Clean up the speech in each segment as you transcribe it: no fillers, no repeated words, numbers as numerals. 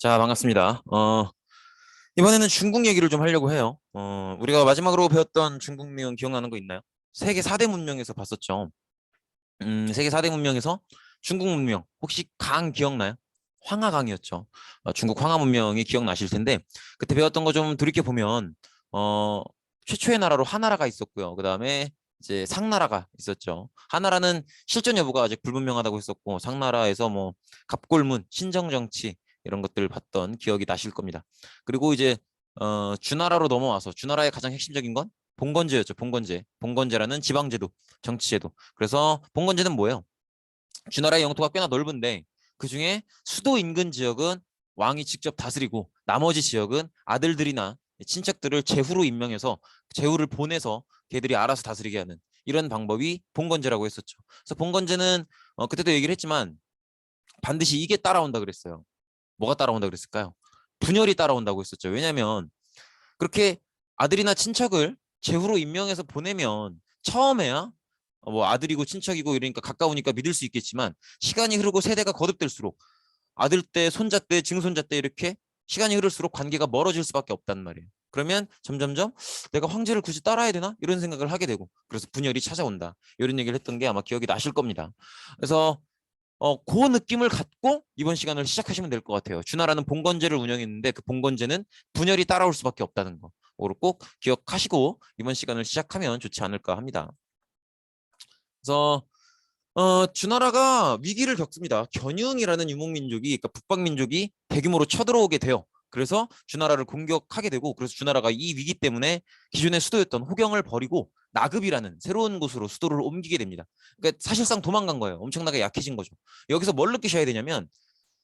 자, 반갑습니다. 이번에는 중국 얘기를 좀 하려고 해요. 우리가 마지막으로 배웠던 중국명은 기억나는 거 있나요? 세계 4대 문명에서 봤었죠. 세계 4대 문명에서 중국 문명, 혹시 강 기억나요? 황하강이었죠. 중국 황하 문명이 기억나실 텐데, 그때 배웠던 거 좀 돌이켜보면, 어, 최초의 나라로 하나라가 있었고요. 그 다음에 이제 상나라가 있었죠. 하나라는 실존 여부가 아직 불분명하다고 했었고, 상나라에서 뭐, 갑골문, 신정정치, 이런 것들을 봤던 기억이 나실 겁니다. 그리고 이제, 주나라로 넘어와서, 주나라의 가장 핵심적인 건 봉건제였죠. 봉건제. 봉건제라는 지방제도, 정치제도. 그래서 봉건제는 뭐예요? 주나라의 영토가 꽤나 넓은데 그중에 수도 인근 지역은 왕이 직접 다스리고 나머지 지역은 아들들이나 친척들을 제후로 임명해서 제후를 보내서 걔들이 알아서 다스리게 하는 이런 방법이 봉건제라고 했었죠. 그래서 봉건제는 그때도 얘기를 했지만 반드시 이게 따라온다 그랬어요. 뭐가 따라온다 그랬을까요? 분열이 따라온다고 했었죠. 왜냐하면 그렇게 아들이나 친척을 제후로 임명해서 보내면 처음에야 뭐 아들이고 친척이고 이러니까 가까우니까 믿을 수 있겠지만 시간이 흐르고 세대가 거듭될수록 아들 때, 손자 때, 증손자 때 이렇게 시간이 흐를수록 관계가 멀어질 수밖에 없단 말이에요. 그러면 점점점 내가 황제를 굳이 따라야 되나? 이런 생각을 하게 되고 그래서 분열이 찾아온다. 이런 얘기를 했던 게 아마 기억이 나실 겁니다. 그래서 그 느낌을 갖고 이번 시간을 시작하시면 될 것 같아요. 주나라는 봉건제를 운영했는데 그 봉건제는 분열이 따라올 수밖에 없다는 거. 그걸 꼭 기억하시고 이번 시간을 시작하면 좋지 않을까 합니다. 그래서 주나라가 위기를 겪습니다. 견융이라는 유목민족이, 그러니까 북방민족이 대규모로 쳐들어오게 돼요. 그래서 주나라를 공격하게 되고, 그래서 주나라가 이 위기 때문에 기존의 수도였던 호경을 버리고 나급이라는 새로운 곳으로 수도를 옮기게 됩니다. 그러니까 사실상 도망간 거예요. 엄청나게 약해진 거죠. 여기서 뭘 느끼셔야 되냐면,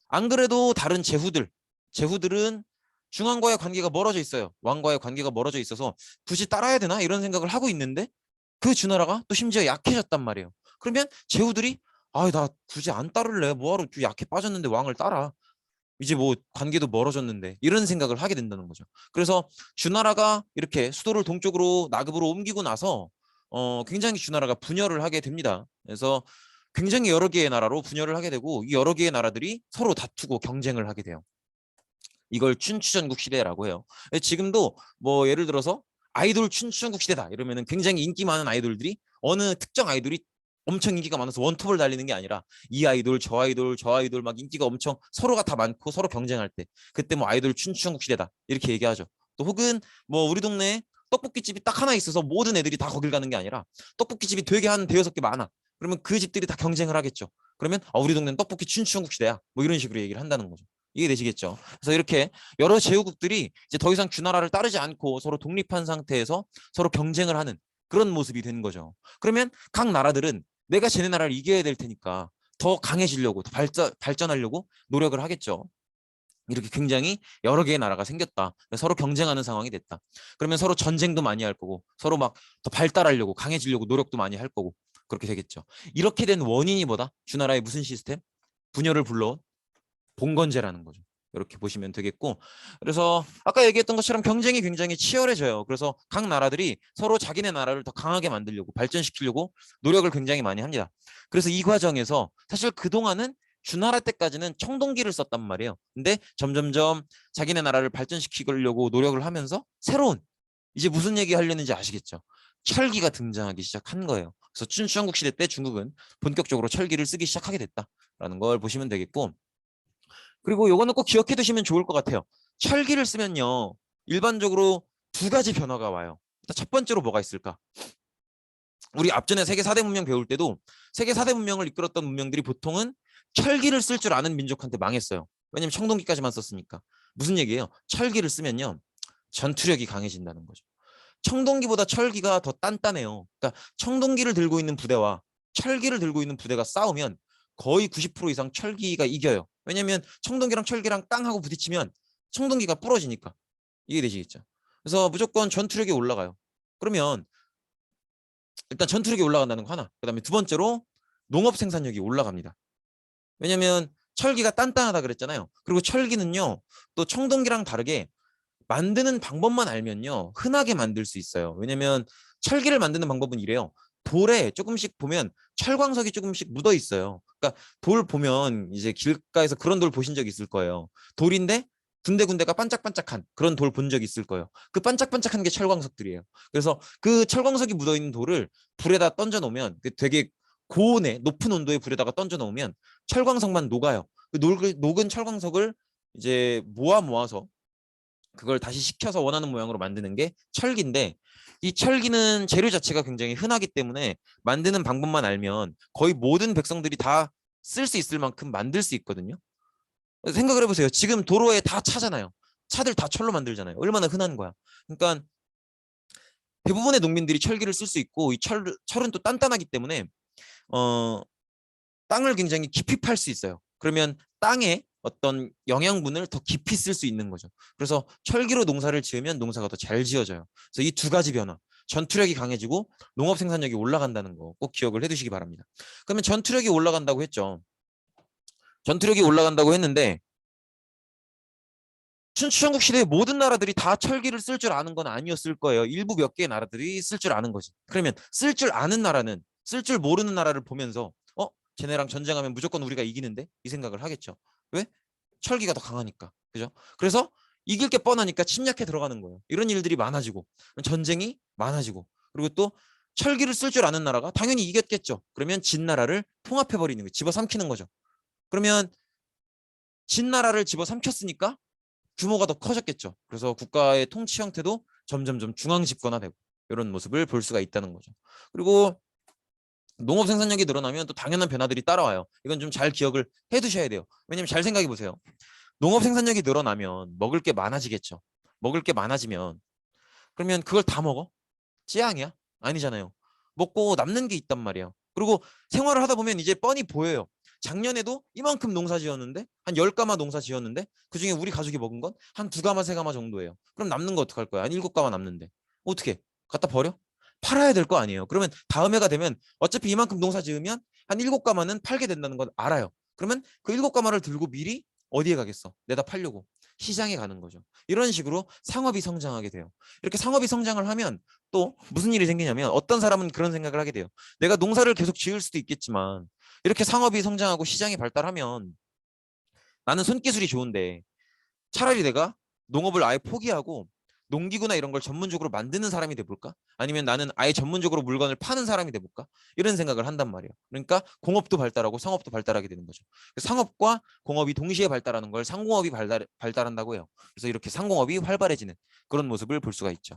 안 그래도 다른 제후들은 중앙과의 관계가 멀어져 있어요. 왕과의 관계가 멀어져 있어서 굳이 따라야 되나? 이런 생각을 하고 있는데 그 주나라가 또 심지어 약해졌단 말이에요. 그러면 제후들이 나 굳이 안 따를래. 뭐하러 약해 빠졌는데 왕을 따라. 이제 뭐 관계도 멀어졌는데 이런 생각을 하게 된다는 거죠. 그래서 주나라가 이렇게 수도를 동쪽으로 나급으로 옮기고 나서 굉장히 주나라가 분열을 하게 됩니다. 그래서 굉장히 여러 개의 나라로 분열을 하게 되고 이 여러 개의 나라들이 서로 다투고 경쟁을 하게 돼요. 이걸 춘추전국 시대라고 해요. 지금도 뭐 예를 들어서 아이돌 춘추전국 시대다 이러면은 굉장히 인기 많은 아이돌들이 어느 특정 아이돌이 엄청 인기가 많아서 원톱을 달리는 게 아니라 이 아이돌 저 아이돌 저 아이돌 막 인기가 엄청 서로가 다 많고 서로 경쟁할 때 그때 뭐 아이돌 춘추전국 시대다 이렇게 얘기하죠. 또 혹은 뭐 우리 동네에 떡볶이집이 딱 하나 있어서 모든 애들이 다 거길 가는 게 아니라 떡볶이집이 되게 한 대여섯 개 많아. 그러면 그 집들이 다 경쟁을 하겠죠. 그러면 우리 동네는 떡볶이 춘추전국 시대야. 뭐 이런 식으로 얘기를 한다는 거죠. 이해되시겠죠? 그래서 이렇게 여러 제후국들이 이제 더 이상 주나라를 따르지 않고 서로 독립한 상태에서 서로 경쟁을 하는 그런 모습이 되는 거죠. 그러면 각 나라들은 내가 쟤네 나라를 이겨야 될 테니까 더 강해지려고 더 발전하려고 노력을 하겠죠. 이렇게 굉장히 여러 개의 나라가 생겼다. 서로 경쟁하는 상황이 됐다. 그러면 서로 전쟁도 많이 할 거고 서로 막 더 발달하려고 강해지려고 노력도 많이 할 거고 그렇게 되겠죠. 이렇게 된 원인이 뭐다? 주나라의 무슨 시스템? 분열을 불러온 봉건제라는 거죠. 이렇게 보시면 되겠고 그래서 아까 얘기했던 것처럼 경쟁이 굉장히 치열해져요. 그래서 각 나라들이 서로 자기네 나라를 더 강하게 만들려고 발전시키려고 노력을 굉장히 많이 합니다. 그래서 이 과정에서 사실 그동안은 주나라 때까지는 청동기를 썼단 말이에요. 근데 점점점 자기네 나라를 발전시키려고 노력을 하면서 새로운 이제 무슨 얘기 하려는지 아시겠죠? 철기가 등장하기 시작한 거예요. 그래서 춘추전국 시대 때 중국은 본격적으로 철기를 쓰기 시작하게 됐다라는 걸 보시면 되겠고 그리고 요거는 꼭 기억해 두시면 좋을 것 같아요. 철기를 쓰면요. 일반적으로 두 가지 변화가 와요. 첫 번째로 뭐가 있을까? 우리 앞전에 세계 4대 문명 배울 때도 세계 4대 문명을 이끌었던 문명들이 보통은 철기를 쓸 줄 아는 민족한테 망했어요. 왜냐면 청동기까지만 썼으니까. 무슨 얘기예요? 철기를 쓰면요. 전투력이 강해진다는 거죠. 청동기보다 철기가 더 단단해요. 그러니까 청동기를 들고 있는 부대와 철기를 들고 있는 부대가 싸우면 거의 90% 이상 철기가 이겨요. 왜냐면 청동기랑 철기랑 땅 하고 부딪히면 청동기가 부러지니까. 이해되시겠죠? 그래서 무조건 전투력이 올라가요. 그러면 일단 전투력이 올라간다는 거 하나. 그다음에 두 번째로 농업 생산력이 올라갑니다. 왜냐면 철기가 단단하다 그랬잖아요. 그리고 철기는요. 또 청동기랑 다르게 만드는 방법만 알면요. 흔하게 만들 수 있어요. 왜냐면 철기를 만드는 방법은 이래요. 돌에 조금씩 보면 철광석이 조금씩 묻어 있어요. 그러니까 돌 보면 이제 길가에서 그런 돌 보신 적 있을 거예요. 돌인데 군데군데가 반짝반짝한 그런 돌 본 적 있을 거예요. 그 반짝반짝한 게 철광석들이에요. 그래서 그 철광석이 묻어 있는 돌을 불에다 던져 놓으면 되게 고온에 높은 온도의 불에다가 던져 놓으면 철광석만 녹아요. 그 녹은 철광석을 이제 모아서 그걸 다시 식혀서 원하는 모양으로 만드는 게 철기인데, 이 철기는 재료 자체가 굉장히 흔하기 때문에 만드는 방법만 알면 거의 모든 백성들이 다 쓸 수 있을 만큼 만들 수 있거든요. 생각을 해보세요. 지금 도로에 다 차잖아요. 차들 다 철로 만들잖아요. 얼마나 흔한 거야. 그러니까 대부분의 농민들이 철기를 쓸 수 있고, 이 철은 또 단단하기 때문에 어, 땅을 굉장히 깊이 팔 수 있어요. 그러면 땅에 어떤 영양분을 더 깊이 쓸 수 있는 거죠. 그래서 철기로 농사를 지으면 농사가 더 잘 지어져요. 그래서 이 두 가지 변화, 전투력이 강해지고 농업 생산력이 올라간다는 거 꼭 기억을 해두시기 바랍니다. 그러면 전투력이 올라간다고 했죠. 전투력이 올라간다고 했는데 춘추전국 시대의 모든 나라들이 다 철기를 쓸 줄 아는 건 아니었을 거예요. 일부 몇 개의 나라들이 쓸 줄 아는 거지. 그러면 쓸 줄 아는 나라는 쓸 줄 모르는 나라를 보면서 쟤네랑 전쟁하면 무조건 우리가 이기는데 이 생각을 하겠죠. 왜? 철기가 더 강하니까. 그죠? 그래서 이길 게 뻔하니까 침략해 들어가는 거예요. 이런 일들이 많아지고 전쟁이 많아지고, 그리고 또 철기를 쓸 줄 아는 나라가 당연히 이겼겠죠. 그러면 진 나라를 통합해 버리는 거예요. 집어삼키는 거죠. 그러면 진 나라를 집어삼켰으니까 규모가 더 커졌겠죠. 그래서 국가의 통치 형태도 점점점 중앙 집권화되고 이런 모습을 볼 수가 있다는 거죠. 그리고 농업 생산력이 늘어나면 또 당연한 변화들이 따라와요. 이건 좀 잘 기억을 해 두셔야 돼요. 왜냐면 잘 생각해 보세요. 농업 생산력이 늘어나면 먹을 게 많아지겠죠. 먹을 게 많아지면 그러면 그걸 다 먹어? 찌양이야? 아니잖아요. 먹고 남는 게 있단 말이에요. 그리고 생활을 하다 보면 이제 뻔히 보여요. 작년에도 이만큼 농사 지었는데 한 10가마 농사 지었는데 그중에 우리 가족이 먹은 건 한 2가마 3가마 정도예요. 그럼 남는 거 어떡할 거야? 한 7가마 남는데 어떻게? 갖다 버려? 팔아야 될 거 아니에요. 그러면 다음 해가 되면 어차피 이만큼 농사 지으면 한 7가마는 팔게 된다는 건 알아요. 그러면 그 7가마를 들고 미리 어디에 가겠어? 내다 팔려고 시장에 가는 거죠. 이런 식으로 상업이 성장하게 돼요. 이렇게 상업이 성장을 하면 또 무슨 일이 생기냐면 어떤 사람은 그런 생각을 하게 돼요. 내가 농사를 계속 지을 수도 있겠지만 이렇게 상업이 성장하고 시장이 발달하면 나는 손기술이 좋은데 차라리 내가 농업을 아예 포기하고 농기구나 이런 걸 전문적으로 만드는 사람이 돼볼까? 아니면 나는 아예 전문적으로 물건을 파는 사람이 돼볼까? 이런 생각을 한단 말이에요. 그러니까 공업도 발달하고 상업도 발달하게 되는 거죠. 상업과 공업이 동시에 발달하는 걸 상공업이 발달한다고 해요. 그래서 이렇게 상공업이 활발해지는 그런 모습을 볼 수가 있죠.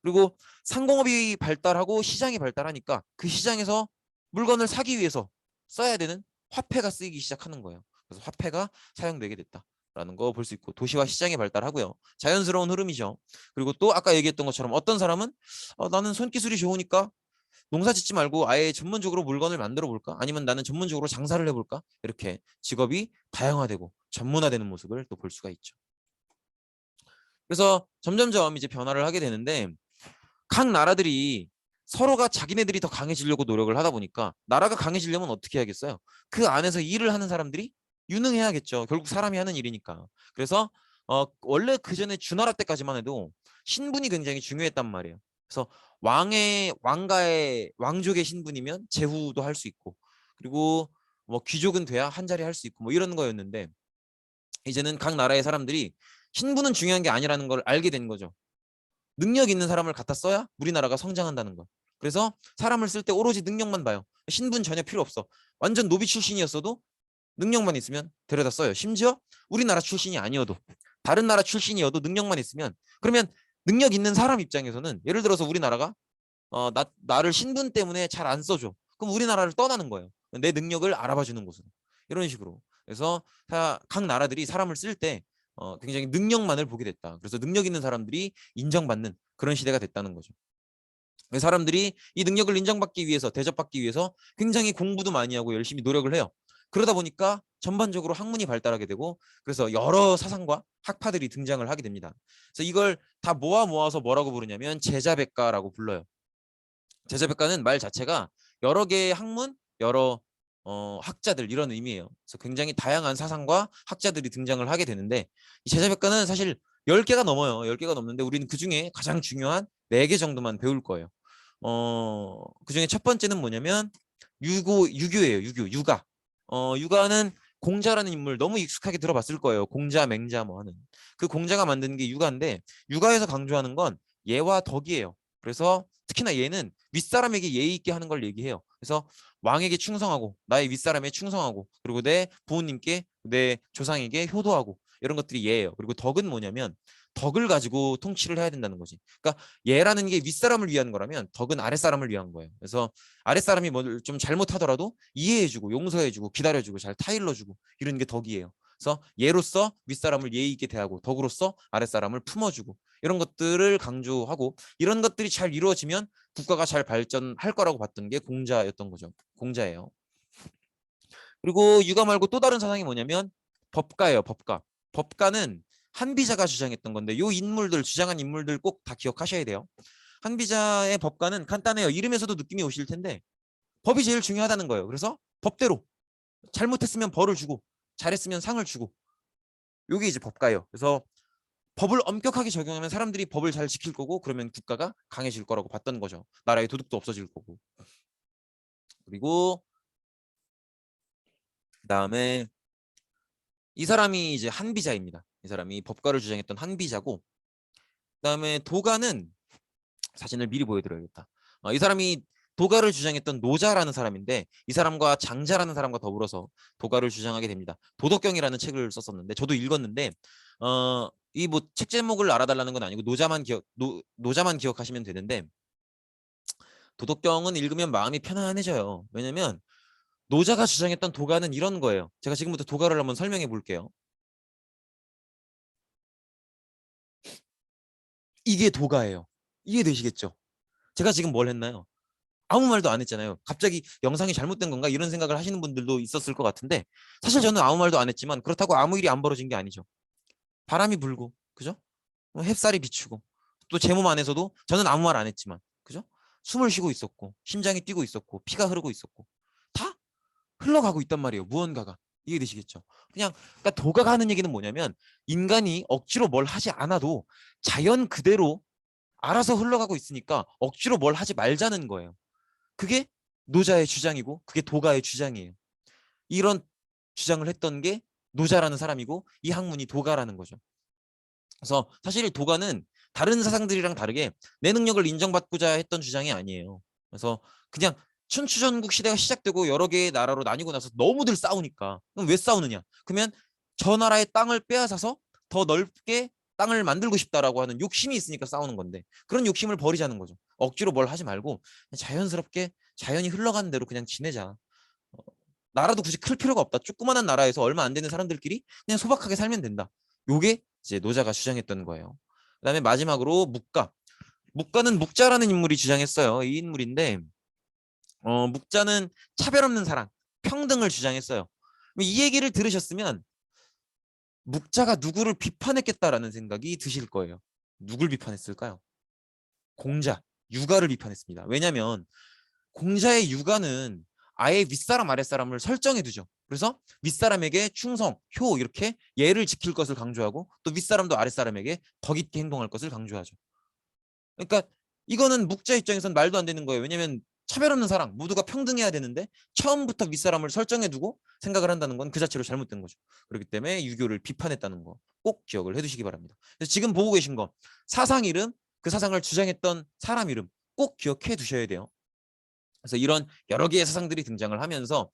그리고 상공업이 발달하고 시장이 발달하니까 그 시장에서 물건을 사기 위해서 써야 되는 화폐가 쓰이기 시작하는 거예요. 그래서 화폐가 사용되게 됐다라는 거 볼 수 있고, 도시화 시장이 발달하고요. 자연스러운 흐름이죠. 그리고 또 아까 얘기했던 것처럼 어떤 사람은 나는 손기술이 좋으니까 농사 짓지 말고 아예 전문적으로 물건을 만들어 볼까? 아니면 나는 전문적으로 장사를 해볼까? 이렇게 직업이 다양화되고 전문화되는 모습을 또 볼 수가 있죠. 그래서 점점점 이제 변화를 하게 되는데, 각 나라들이 서로가 자기네들이 더 강해지려고 노력을 하다 보니까 나라가 강해지려면 어떻게 해야겠어요? 그 안에서 일을 하는 사람들이 유능해야겠죠. 결국 사람이 하는 일이니까. 그래서 원래 그 전에 주나라 때까지만 해도 신분이 굉장히 중요했단 말이에요. 그래서 왕가의 왕족의 신분이면 제후도 할 수 있고, 그리고 뭐 귀족은 돼야 한 자리 할 수 있고 뭐 이런 거였는데, 이제는 각 나라의 사람들이 신분은 중요한 게 아니라는 걸 알게 된 거죠. 능력 있는 사람을 갖다 써야 우리나라가 성장한다는 거. 그래서 사람을 쓸 때 오로지 능력만 봐요. 신분 전혀 필요 없어. 완전 노비 출신이었어도 능력만 있으면 데려다 써요. 심지어 우리나라 출신이 아니어도, 다른 나라 출신이어도 능력만 있으면, 그러면 능력 있는 사람 입장에서는 예를 들어서 우리나라가 나를 신분 때문에 잘 안 써줘. 그럼 우리나라를 떠나는 거예요. 내 능력을 알아봐 주는 곳으로. 이런 식으로. 그래서 각 나라들이 사람을 쓸 때 굉장히 능력만을 보게 됐다. 그래서 능력 있는 사람들이 인정받는 그런 시대가 됐다는 거죠. 사람들이 이 능력을 인정받기 위해서, 대접받기 위해서 굉장히 공부도 많이 하고 열심히 노력을 해요. 그러다 보니까 전반적으로 학문이 발달하게 되고, 그래서 여러 사상과 학파들이 등장을 하게 됩니다. 그래서 이걸 다 모아서 뭐라고 부르냐면 제자백가라고 불러요. 제자백가는 말 자체가 여러 개의 학문, 여러 학자들 이런 의미예요. 그래서 굉장히 다양한 사상과 학자들이 등장을 하게 되는데, 이 제자백가는 사실 10개가 넘어요. 10개가 넘는데 우리는 그중에 가장 중요한 4개 정도만 배울 거예요. 그중에 첫 번째는 뭐냐면 유교예요. 육아. 육아는 공자라는 인물 너무 익숙하게 들어봤을 거예요. 공자, 맹자 뭐 하는. 그 공자가 만든 게 육아인데 육아에서 강조하는 건 예와 덕이에요. 그래서 특히나 얘는 윗사람에게 예의 있게 하는 걸 얘기해요. 그래서 왕에게 충성하고 나의 윗사람에 충성하고 그리고 내 부모님께 내 조상에게 효도하고 이런 것들이 예예요. 그리고 덕은 뭐냐면 덕을 가지고 통치를 해야 된다는 거지. 그러니까 예라는 게 윗사람을 위한 거라면 덕은 아랫사람을 위한 거예요. 그래서 아랫사람이 뭘 좀 잘못하더라도 이해해주고 용서해주고 기다려주고 잘 타일러주고 이런 게 덕이에요. 그래서 예로서 윗사람을 예의 있게 대하고 덕으로서 아랫사람을 품어주고 이런 것들을 강조하고 이런 것들이 잘 이루어지면 국가가 잘 발전할 거라고 봤던 게 공자였던 거죠. 공자예요. 그리고 육아 말고 또 다른 사상이 뭐냐면 법가예요. 법가. 법가는 한비자가 주장했던 건데 요 인물들 주장한 인물들 꼭 다 기억하셔야 돼요. 한비자의 법가는 간단해요. 이름에서도 느낌이 오실 텐데 법이 제일 중요하다는 거예요. 그래서 법대로 잘못했으면 벌을 주고 잘했으면 상을 주고 요게 이제 법가예요. 그래서 법을 엄격하게 적용하면 사람들이 법을 잘 지킬 거고 그러면 국가가 강해질 거라고 봤던 거죠. 나라의 도둑도 없어질 거고. 그리고 그다음에 이 사람이 이제 한비자입니다. 이 사람이 법가를 주장했던 한비자고 그다음에 도가는 사진을 미리 보여드려야겠다. 이 사람이 도가를 주장했던 노자라는 사람인데 이 사람과 장자라는 사람과 더불어서 도가를 주장하게 됩니다. 도덕경이라는 책을 썼었는데 저도 읽었는데 이 뭐 책 제목을 알아달라는 건 아니고 노자만 기억하시면 되는데 도덕경은 읽으면 마음이 편안해져요. 왜냐면 노자가 주장했던 도가는 이런 거예요. 제가 지금부터 도가를 한번 설명해 볼게요. 이게 도가예요. 이해되시겠죠? 제가 지금 뭘 했나요? 아무 말도 안 했잖아요. 갑자기 영상이 잘못된 건가 이런 생각을 하시는 분들도 있었을 것 같은데 사실 저는 아무 말도 안 했지만 그렇다고 아무 일이 안 벌어진 게 아니죠. 바람이 불고 그죠? 햇살이 비추고 또 제 몸 안에서도 저는 아무 말 안 했지만 그죠? 숨을 쉬고 있었고 심장이 뛰고 있었고 피가 흐르고 있었고 다 흘러가고 있단 말이에요. 무언가가. 이해되시겠죠? 그러니까 도가가 하는 얘기는 뭐냐면 인간이 억지로 뭘 하지 않아도 자연 그대로 알아서 흘러가고 있으니까 억지로 뭘 하지 말자는 거예요. 그게 노자의 주장이고 그게 도가의 주장이에요. 이런 주장을 했던 게 노자라는 사람이고 이 학문이 도가라는 거죠. 그래서 사실 도가는 다른 사상들이랑 다르게 내 능력을 인정받고자 했던 주장이 아니에요. 그래서 그냥 춘추전국 시대가 시작되고 여러 개의 나라로 나뉘고 나서 너무들 싸우니까 그럼 왜 싸우느냐? 그러면 저 나라의 땅을 빼앗아서 더 넓게 땅을 만들고 싶다라고 하는 욕심이 있으니까 싸우는 건데 그런 욕심을 버리자는 거죠. 억지로 뭘 하지 말고 자연스럽게 자연이 흘러가는 대로 그냥 지내자. 나라도 굳이 클 필요가 없다. 조그마한 나라에서 얼마 안 되는 사람들끼리 그냥 소박하게 살면 된다. 요게 이제 노자가 주장했던 거예요. 그다음에 마지막으로 묵가. 묵가는 묵자라는 인물이 주장했어요. 이 인물인데 묵자는 차별 없는 사랑, 평등을 주장했어요. 이 얘기를 들으셨으면 묵자가 누구를 비판했겠다라는 생각이 드실 거예요. 누굴 비판했을까요? 공자, 유가를 비판했습니다. 왜냐하면 공자의 육아는 아예 윗사람 아랫사람을 설정해 두죠. 그래서 윗사람에게 충성, 효 이렇게 예를 지킬 것을 강조하고 또 윗사람도 아랫사람에게 덕 있게 행동할 것을 강조하죠. 그러니까 이거는 묵자 입장에서는 말도 안 되는 거예요. 왜냐하면 차별 없는 사랑, 모두가 평등해야 되는데 처음부터 윗사람을 설정해 두고 생각을 한다는 건 그 자체로 잘못된 거죠. 그렇기 때문에 유교를 비판했다는 거 꼭 기억을 해두시기 바랍니다. 그래서 지금 보고 계신 거 사상 이름, 그 사상을 주장했던 사람 이름 꼭 기억해 두셔야 돼요. 그래서 이런 여러 개의 사상들이 등장을 하면서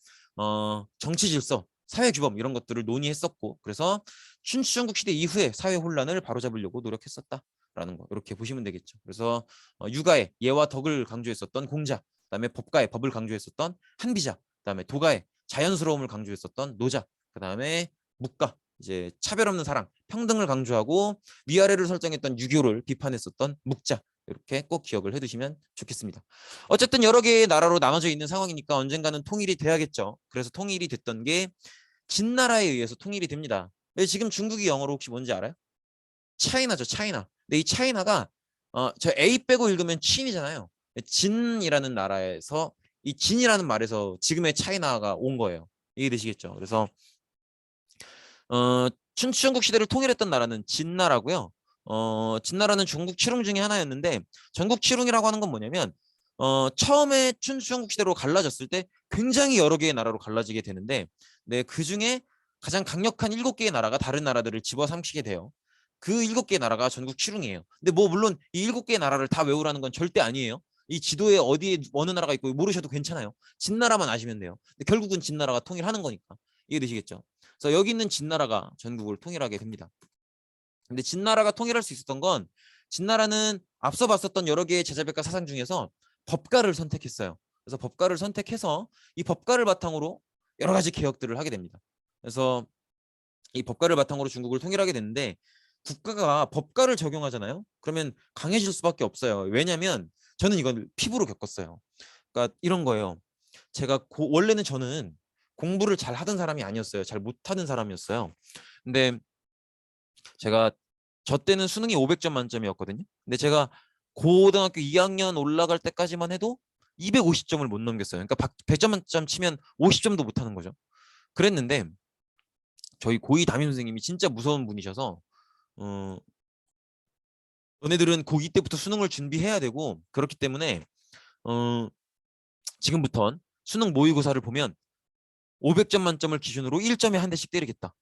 정치 질서, 사회 규범 이런 것들을 논의했었고 그래서 춘추전국 시대 이후에 사회 혼란을 바로잡으려고 노력했었다라는 거 이렇게 보시면 되겠죠. 그래서 육아의 예와 덕을 강조했었던 공자, 그다음에 법가의 법을 강조했었던 한비자, 그다음에 도가의 자연스러움을 강조했었던 노자, 그다음에 묵가 이제 차별 없는 사랑, 평등을 강조하고 위아래를 설정했던 유교를 비판했었던 묵자 이렇게 꼭 기억을 해두시면 좋겠습니다. 어쨌든 여러 개의 나라로 나눠져 있는 상황이니까 언젠가는 통일이 돼야겠죠. 그래서 통일이 됐던 게 진나라에 의해서 통일이 됩니다. 지금 중국이 영어로 혹시 뭔지 알아요? 차이나죠, 차이나. 근데 이 차이나가 저 A 빼고 읽으면 친이잖아요. 진이라는 나라에서 이 진이라는 말에서 지금의 차이나가 온 거예요. 이해되시겠죠? 그래서 춘추전국 시대를 통일했던 나라는 진나라고요. 진나라는 전국 칠흥 중에 하나였는데 전국 칠흥이라고 하는 건 뭐냐면 처음에 춘추전국 시대로 갈라졌을 때 굉장히 여러 개의 나라로 갈라지게 되는데, 네, 그 중에 가장 강력한 7개의 나라가 다른 나라들을 집어삼키게 돼요. 그 7개의 나라가 전국 칠흥이에요. 근데 뭐 물론 이 7개의 나라를 다 외우라는 건 절대 아니에요. 이 지도에 어디에 어느 나라가 있고 모르셔도 괜찮아요. 진나라만 아시면 돼요. 근데 결국은 진나라가 통일하는 거니까 이해되시겠죠? 그래서 여기 있는 진나라가 전국을 통일하게 됩니다. 근데 진나라가 통일할 수 있었던 건, 진나라는 앞서 봤었던 여러 개의 제자백과 사상 중에서 법가를 선택했어요. 그래서 법가를 선택해서 이 법가를 바탕으로 여러 가지 개혁들을 하게 됩니다. 그래서 이 법가를 바탕으로 중국을 통일하게 됐는데, 국가가 법가를 적용하잖아요. 그러면 강해질 수밖에 없어요. 왜냐하면 저는 이건 피부로 겪었어요. 그러니까 이런 거예요. 제가 원래는 저는 공부를 잘 하던 사람이 아니었어요. 잘 못하는 사람이었어요. 근데 제가 저 때는 수능이 500점 만점이었거든요. 근데 제가 고등학교 2학년 올라갈 때까지만 해도 250점을 못 넘겼어요. 그러니까 100점 만점 치면 50점도 못 하는 거죠. 그랬는데 저희 고2 담임 선생님이 진짜 무서운 분이셔서, 어, 너네들은 고2 때부터 수능을 준비해야 되고, 그렇기 때문에 어, 지금부턴 수능 모의고사를 보면 500점 만점을 기준으로 1점에 한 대씩 때리겠다.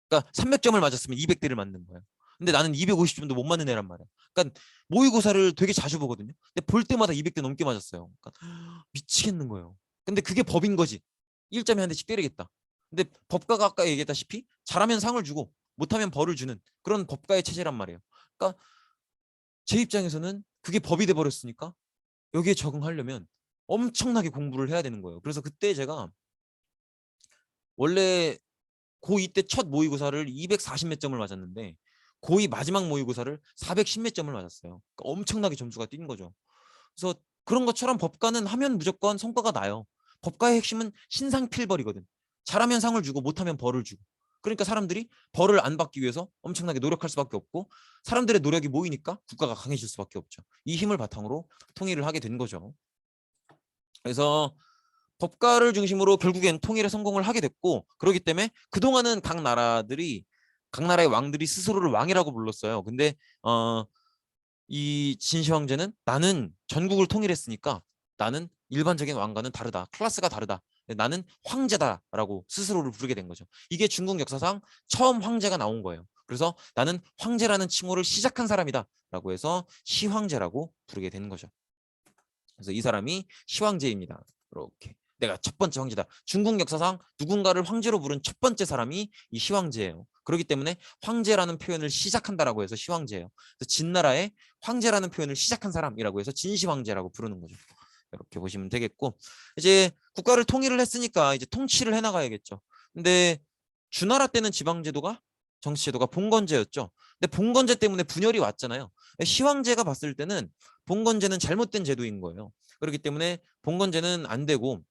그러니까 300점을 맞았으면 200대를 맞는 거예요. 근데 나는 250점도 못 맞는 애란 말이야. 그러니까 모의고사를 되게 자주 보거든요. 근데 볼 때마다 200대 넘게 맞았어요. 그러니까 미치겠는 거예요. 근데 그게 법인 거지. 1점에 한 대씩 때리겠다. 근데 법가가 아까 얘기했다시피 잘하면 상을 주고 못하면 벌을 주는 그런 법가의 체제란 말이에요. 그러니까 제 입장에서는 그게 법이 돼 버렸으니까 여기에 적응하려면 엄청나게 공부를 해야 되는 거예요. 그래서 그때 제가 원래 고2 때 첫 모의고사를 240 몇 점을 맞았는데, 고2 마지막 모의고사를 410 몇 점을 맞았어요. 그러니까 엄청나게 점수가 뛴 거죠. 그래서 그런 것처럼 법과는 하면 무조건 성과가 나요. 법과의 핵심은 신상필벌이거든. 잘하면 상을 주고 못하면 벌을 주고. 그러니까 사람들이 벌을 안 받기 위해서 엄청나게 노력할 수밖에 없고, 사람들의 노력이 모이니까 국가가 강해질 수밖에 없죠. 이 힘을 바탕으로 통일을 하게 된 거죠. 그래서 법가를 중심으로 결국엔 통일에 성공을 하게 됐고, 그렇기 때문에 그동안은 각 나라의 왕들이 스스로를 왕이라고 불렀어요. 근데 이 진시 황제는 나는 전국을 통일했으니까 나는 일반적인 왕과는 다르다. 클래스가 다르다. 나는 황제다라고 스스로를 부르게 된 거죠. 이게 중국 역사상 처음 황제가 나온 거예요. 그래서 나는 황제라는 칭호를 시작한 사람이다라고 해서 시황제라고 부르게 되는 거죠. 그래서 이 사람이 시황제입니다. 이렇게. 내가 첫 번째 황제다. 중국 역사상 누군가를 황제로 부른 첫 번째 사람이 이 시황제예요. 그렇기 때문에 황제라는 표현을 시작한다라고 해서 시황제예요. 그래서 진나라의 황제라는 표현을 시작한 사람이라고 해서 진시황제라고 부르는 거죠. 이렇게 보시면 되겠고, 이제 국가를 통일을 했으니까 이제 통치를 해나가야겠죠. 근데 주나라 때는 지방제도가 정치제도가 봉건제였죠. 근데 봉건제 때문에 분열이 왔잖아요. 시황제가 봤을 때는 봉건제는 잘못된 제도인 거예요. 그렇기 때문에 봉건제는 안 되고,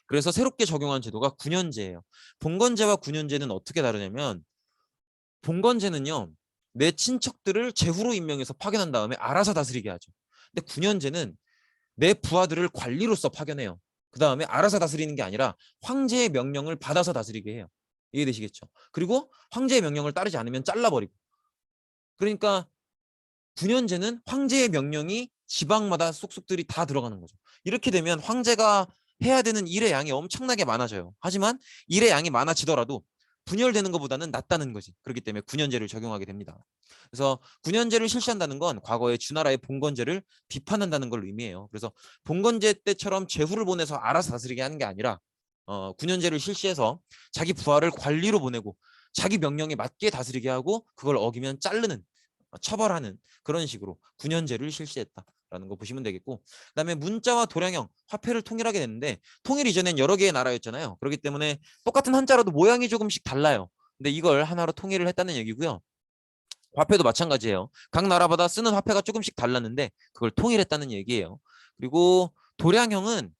그래서 새롭게 적용한 제도가 군현제예요. 봉건제와 군현제는 어떻게 다르냐면, 봉건제는요, 내 친척들을 제후로 임명해서 파견한 다음에 알아서 다스리게 하죠. 근데 군현제는 내 부하들을 관리로서 파견해요. 그 다음에 알아서 다스리는 게 아니라 황제의 명령을 받아서 다스리게 해요. 이해되시겠죠? 그리고 황제의 명령을 따르지 않으면 잘라버리고. 그러니까 군현제는 황제의 명령이 지방마다 쏙쏙들이 다 들어가는 거죠. 이렇게 되면 황제가 해야 되는 일의 양이 엄청나게 많아져요. 하지만 일의 양이 많아지더라도 분열되는 것보다는 낫다는 거지. 그렇기 때문에 군현제를 적용하게 됩니다. 그래서 군현제를 실시한다는 건 과거의 주나라의 봉건제를 비판한다는 걸 의미해요. 그래서 봉건제 때처럼 제후를 보내서 알아서 다스리게 하는 게 아니라 군현제를 실시해서 자기 부하를 관리로 보내고 자기 명령에 맞게 다스리게 하고, 그걸 어기면 자르는, 처벌하는 그런 식으로 군현제를 실시했다라는 거 보시면 되겠고, 그다음에 문자와 도량형, 화폐를 통일하게 됐는데, 통일 이전엔 여러 개의 나라였잖아요. 그렇기 때문에 똑같은 한자라도 모양이 조금씩 달라요. 근데 이걸 하나로 통일을 했다는 얘기고요. 화폐도 마찬가지예요. 각 나라마다 쓰는 화폐가 조금씩 달랐는데 그걸 통일했다는 얘기예요. 그리고 도량형은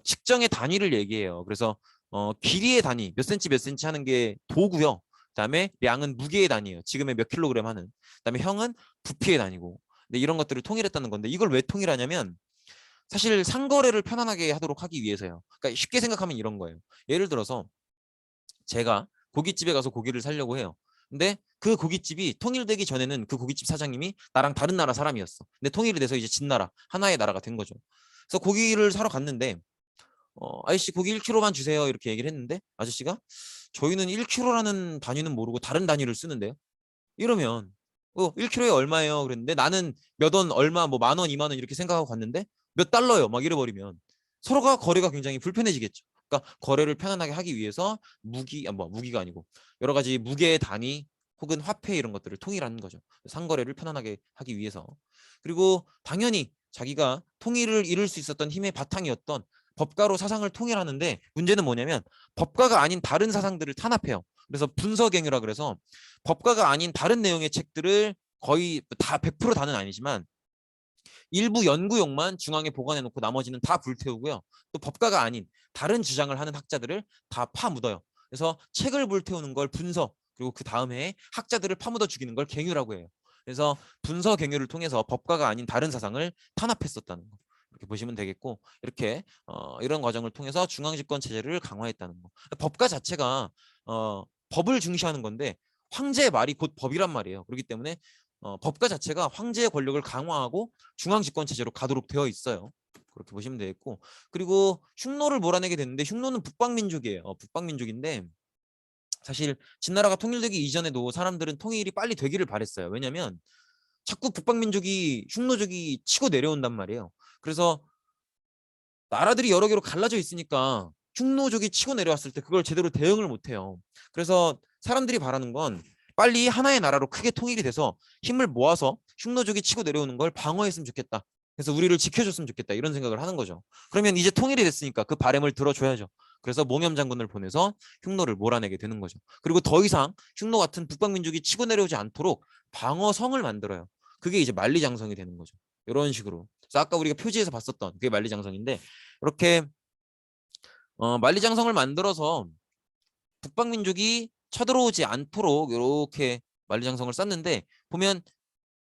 측정의 단위를 얘기해요. 그래서 길이의 단위, 몇 센치 몇 센치 하는 게 도고요. 그다음에 량은 무게의 단위예요. 지금의 몇 킬로그램 하는. 그다음에 형은 부피의 단위고. 근데 이런 것들을 통일했다는 건데, 이걸 왜 통일하냐면 사실 상거래를 편안하게 하도록 하기 위해서요. 그러니까 쉽게 생각하면 이런 거예요. 예를 들어서 제가 고깃집에 가서 고기를 사려고 해요. 근데 그 고깃집이 통일되기 전에는 그 고깃집 사장님이 나랑 다른 나라 사람이었어. 근데 통일이 돼서 이제 진나라, 하나의 나라가 된 거죠. 그래서 고기를 사러 갔는데 아저씨 고기 1kg만 주세요. 이렇게 얘기를 했는데 아저씨가 저희는 1kg라는 단위는 모르고 다른 단위를 쓰는데요. 이러면 1kg에 얼마예요? 그랬는데 나는 몇 원 얼마 뭐 만 원, 2만 원 이렇게 생각하고 갔는데 몇 달러요? 막 이래버리면 서로가 거래가 굉장히 불편해지겠죠. 그러니까 거래를 편안하게 하기 위해서 무기가 아니고 여러 가지 무게 단위 혹은 화폐 이런 것들을 통일하는 거죠. 상거래를 편안하게 하기 위해서. 그리고 당연히 자기가 통일을 이룰 수 있었던 힘의 바탕이었던 법가로 사상을 통일하는데 문제는 뭐냐면 법가가 아닌 다른 사상들을 탄압해요. 그래서 분서갱유라 그래서 법가가 아닌 다른 내용의 책들을 거의 다 100% 다는 아니지만 일부 연구용만 중앙에 보관해 놓고 나머지는 다 불태우고요. 또 법가가 아닌 다른 주장을 하는 학자들을 다 파묻어요. 그래서 책을 불태우는 걸 분서, 그리고 그 다음 해에 학자들을 파묻어 죽이는 걸 갱유라고 해요. 그래서 분서 갱유를 통해서 법가가 아닌 다른 사상을 탄압했었다는 거. 이렇게 보시면 되겠고, 이렇게 이런 과정을 통해서 중앙집권 체제를 강화했다는 거. 법가 자체가 법을 중시하는 건데 황제의 말이 곧 법이란 말이에요. 그렇기 때문에 법가 자체가 황제의 권력을 강화하고 중앙집권 체제로 가도록 되어 있어요. 그렇게 보시면 되겠고, 그리고 흉노를 몰아내게 됐는데 흉노는 북방민족이에요. 북방민족인데 사실 진나라가 통일되기 이전에도 사람들은 통일이 빨리 되기를 바랬어요. 왜냐하면 자꾸 북방민족이 흉노족이 치고 내려온단 말이에요. 그래서 나라들이 여러 개로 갈라져 있으니까 흉노족이 치고 내려왔을 때 그걸 제대로 대응을 못해요. 그래서 사람들이 바라는 건 빨리 하나의 나라로 크게 통일이 돼서 힘을 모아서 흉노족이 치고 내려오는 걸 방어했으면 좋겠다. 그래서 우리를 지켜줬으면 좋겠다. 이런 생각을 하는 거죠. 그러면 이제 통일이 됐으니까 그 바람을 들어줘야죠. 그래서 몽염 장군을 보내서 흉노를 몰아내게 되는 거죠. 그리고 더 이상 흉노 같은 북방민족이 치고 내려오지 않도록 방어성을 만들어요. 그게 이제 만리장성이 되는 거죠. 이런 식으로. 그래서 아까 우리가 표지에서 봤었던 그게 만리장성인데 이렇게 만리장성을 만들어서 북방민족이 쳐들어오지 않도록 이렇게 만리장성을 쌓는데 보면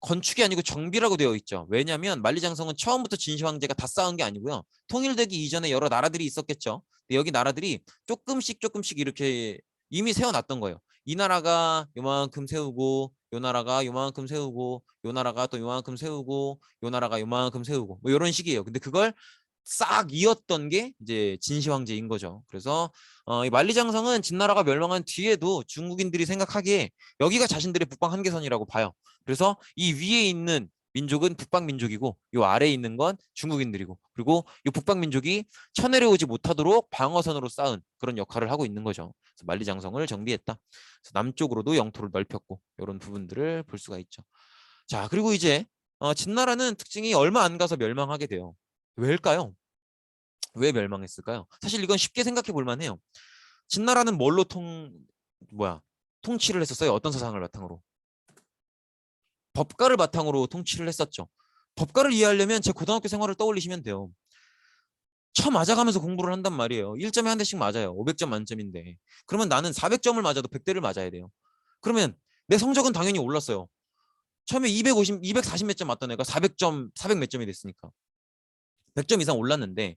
건축이 아니고 정비라고 되어 있죠. 왜냐하면 만리장성은 처음부터 진시황제가 다 쌓은 게 아니고요. 통일되기 이전에 여러 나라들이 있었겠죠. 근데 여기 나라들이 조금씩 이렇게 이미 세워놨던 거예요. 이 나라가 요만큼 세우고 요 나라가 요만큼 세우고 요 나라가 또 요만큼 세우고 요 나라가 요만큼 세우고 뭐 이런 식이에요. 근데 그걸 싹 이었던 게 이제 진시황제인 거죠. 그래서 이 만리장성은 진나라가 멸망한 뒤에도 중국인들이 생각하기에 여기가 자신들의 북방 한계선이라고 봐요. 그래서 이 위에 있는 민족은 북방민족이고 이 아래에 있는 건 중국인들이고 그리고 이 북방민족이 쳐내려오지 못하도록 방어선으로 쌓은 그런 역할을 하고 있는 거죠. 그래서 만리장성을 정비했다. 그래서 남쪽으로도 영토를 넓혔고 이런 부분들을 볼 수가 있죠. 자, 그리고 이제 진나라는 특징이 얼마 안 가서 멸망하게 돼요. 왜일까요? 왜 멸망했을까요? 사실 이건 쉽게 생각해 볼 만해요. 진나라는 뭘로 통치를 했었어요? 어떤 사상을 바탕으로? 법가를 바탕으로 통치를 했었죠. 법가를 이해하려면 제 고등학교 생활을 떠올리시면 돼요. 맞아가면서 공부를 한단 말이에요. 1점에 한 대씩 맞아요. 500점 만점인데. 그러면 나는 400점을 맞아도 100대를 맞아야 돼요. 그러면 내 성적은 당연히 올랐어요. 처음에 250, 240 몇 점 맞던 애가 400점, 400 몇 점이 됐으니까. 100점 이상 올랐는데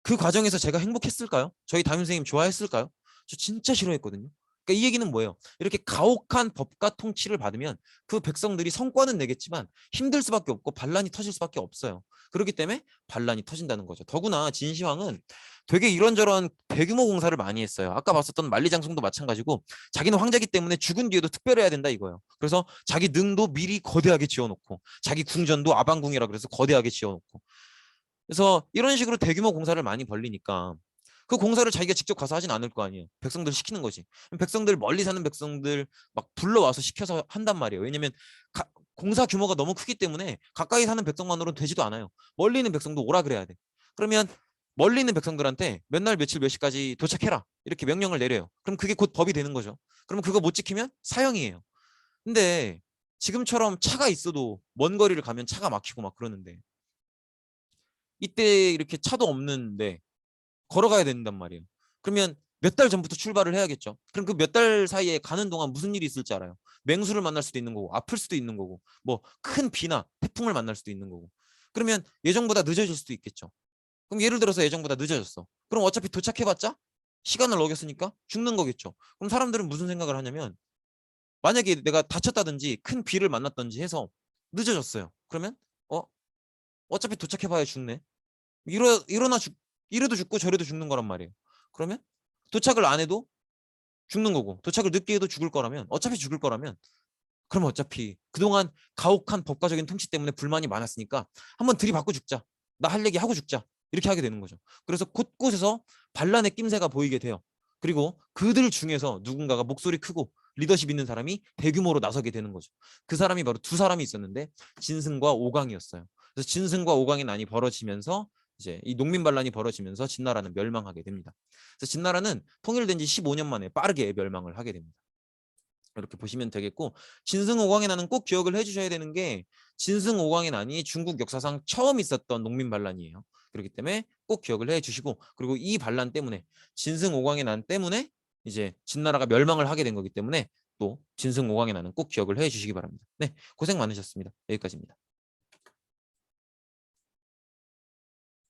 그 과정에서 제가 행복했을까요? 저희 담임선생님 좋아했을까요? 저 진짜 싫어했거든요. 그러니까 이 얘기는 뭐예요? 이렇게 가혹한 법과 통치를 받으면 그 백성들이 성과는 내겠지만 힘들 수밖에 없고 반란이 터질 수밖에 없어요. 그렇기 때문에 반란이 터진다는 거죠. 더구나 진시황은 되게 이런저런 대규모 공사를 많이 했어요. 아까 봤었던 만리장성도 마찬가지고 자기는 황제기 때문에 죽은 뒤에도 특별해야 된다 이거예요. 그래서 자기 능도 미리 거대하게 지어놓고 자기 궁전도 아방궁이라 그래서 거대하게 지어놓고 그래서 이런 식으로 대규모 공사를 많이 벌리니까 그 공사를 자기가 직접 가서 하진 않을 거 아니에요. 백성들 시키는 거지. 백성들 멀리 사는 백성들 막 불러와서 시켜서 한단 말이에요. 왜냐면 공사 규모가 너무 크기 때문에 가까이 사는 백성만으로는 되지도 않아요. 멀리 있는 백성도 오라 그래야 돼. 그러면 멀리 있는 백성들한테 몇 날 며칠 몇 시까지 도착해라 이렇게 명령을 내려요. 그럼 그게 곧 법이 되는 거죠. 그럼 그거 못 지키면 사형이에요. 근데 지금처럼 차가 있어도 먼 거리를 가면 차가 막히고 막 그러는데 이때 이렇게 차도 없는데 걸어가야 된단 말이에요. 그러면 몇 달 전부터 출발을 해야겠죠. 그럼 그 몇 달 사이에 가는 동안 무슨 일이 있을지 알아요. 맹수를 만날 수도 있는 거고 아플 수도 있는 거고 뭐 큰 비나 태풍을 만날 수도 있는 거고 그러면 예정보다 늦어질 수도 있겠죠. 그럼 예를 들어서 예정보다 늦어졌어. 그럼 어차피 도착해봤자 시간을 어겼으니까 죽는 거겠죠. 그럼 사람들은 무슨 생각을 하냐면 만약에 내가 다쳤다든지 큰 비를 만났든지 해서 늦어졌어요. 그러면 어차피 도착해봐야 죽네. 일어나 이래도 죽고 저래도 죽는 거란 말이에요. 그러면 도착을 안 해도 죽는 거고 도착을 늦게 해도 죽을 거라면 어차피 죽을 거라면 그러면 어차피 그동안 가혹한 법과적인 통치 때문에 불만이 많았으니까 한번 들이받고 죽자. 나 할 얘기 하고 죽자. 이렇게 하게 되는 거죠. 그래서 곳곳에서 반란의 낌새가 보이게 돼요. 그리고 그들 중에서 누군가가 목소리 크고 리더십 있는 사람이 대규모로 나서게 되는 거죠. 그 사람이 바로 두 사람이 있었는데 진승과 오강이었어요. 그래서 진승과 오강의 난이 벌어지면서 이제 이 농민 반란이 벌어지면서 진나라는 멸망하게 됩니다. 그래서 진나라는 통일된 지 15년 만에 빠르게 멸망을 하게 됩니다. 이렇게 보시면 되겠고 진승오광의 난은 꼭 기억을 해주셔야 되는 게 진승오광의 난이 중국 역사상 처음 있었던 농민 반란이에요. 그렇기 때문에 꼭 기억을 해주시고 그리고 이 반란 때문에 진승오광의 난 때문에 이제 진나라가 멸망을 하게 된 거기 때문에 또 진승오광의 난은 꼭 기억을 해주시기 바랍니다. 네, 고생 많으셨습니다. 여기까지입니다.